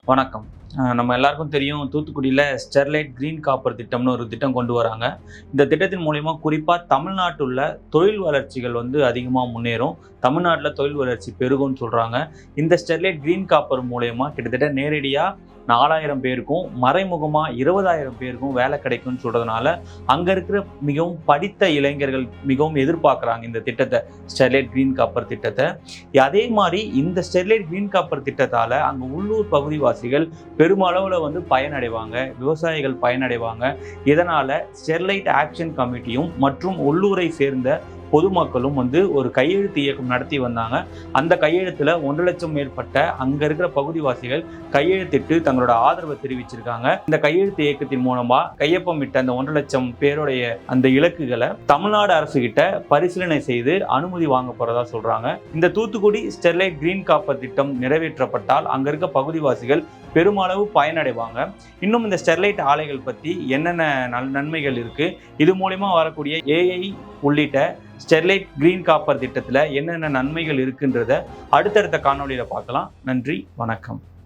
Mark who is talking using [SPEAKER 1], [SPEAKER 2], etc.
[SPEAKER 1] வணக்கம். நம்ம எல்லாருக்கும் தெரியும் தூத்துக்குடியில ஸ்டெர்லைட் கிரீன் காப்பர் திட்டம்னு ஒரு திட்டம் கொண்டு வராங்க. இந்த திட்டத்தின் மூலியமா குறிப்பா தமிழ்நாட்டுல தொழில் வளர்ச்சிகள் அதிகமா முன்னேறும். தமிழ்நாட்டுல தொழில் வளர்ச்சி பெருகும்னு சொல்றாங்க. இந்த ஸ்டெர்லைட் கிரீன் காப்பர் மூலியமா கிட்டத்தட்ட நேரடியா 4000 பேருக்கும், மறைமுகமா 20,000 பேருக்கும் வேலை கிடைக்கும்னு சொல்றதுனால, அங்க இருக்கிற மிகவும் படித்த இளைஞர்கள் மிகவும் எதிர்பார்க்குறாங்க இந்த திட்டத்த. ஸ்டெர்லைட் கிரீன் காப்பர் திட்டத்த. அதே மாரி இந்த ஸ்டெர்லைட் கிரீன் காப்பர் திட்டத்தால அங்க உள்ளூர் பகுதிவாசிகள் பெருமளவுல பயனடைவாங்க. விவசாயிகள் பயனடைவாங்க. இதனால ஸ்டெர்லைட் ஆக்ஷன் கமிட்டியும் மற்றும் உள்ளூரை சேர்ந்த பொதுமக்களும் ஒரு கையெழுத்து இயக்கம் நடத்தி வந்தாங்க. அந்த கையெழுத்துல 1,00,000 மேற்பட்ட அங்க இருக்கிற பகுதிவாசிகள் கையெழுத்திட்டு தங்களோட ஆதரவை தெரிவிச்சிருக்காங்க. இந்த கையெழுத்து இயக்கத்தின் மூலமா கையொப்பமிட்ட அந்த 1,00,000 பேருடைய அந்த இலக்குகளை தமிழ்நாடு அரசு கிட்ட பரிசீலனை செய்து அனுமதி வாங்க போறதா சொல்றாங்க. இந்த தூத்துக்குடி ஸ்டெர்லைட் கிரீன் காப்பர் திட்டம் நிறைவேற்றப்பட்டால் அங்க இருக்க பகுதிவாசிகள் பெருமளவு பயனடைவாங்க. இன்னும் இந்த ஸ்டெர்லைட் ஆலைகள் பற்றி என்னென்ன நன்மைகள் இருக்கு, இது மூலமா வரக்கூடிய ஏஐ உள்ளிட்ட ஸ்டெர்லைட் கிரீன் காப்பர் திட்டத்தில் என்னென்ன நன்மைகள் இருக்குன்றத அடுத்தடுத்த காணொலியில் பார்க்கலாம். நன்றி, வணக்கம்.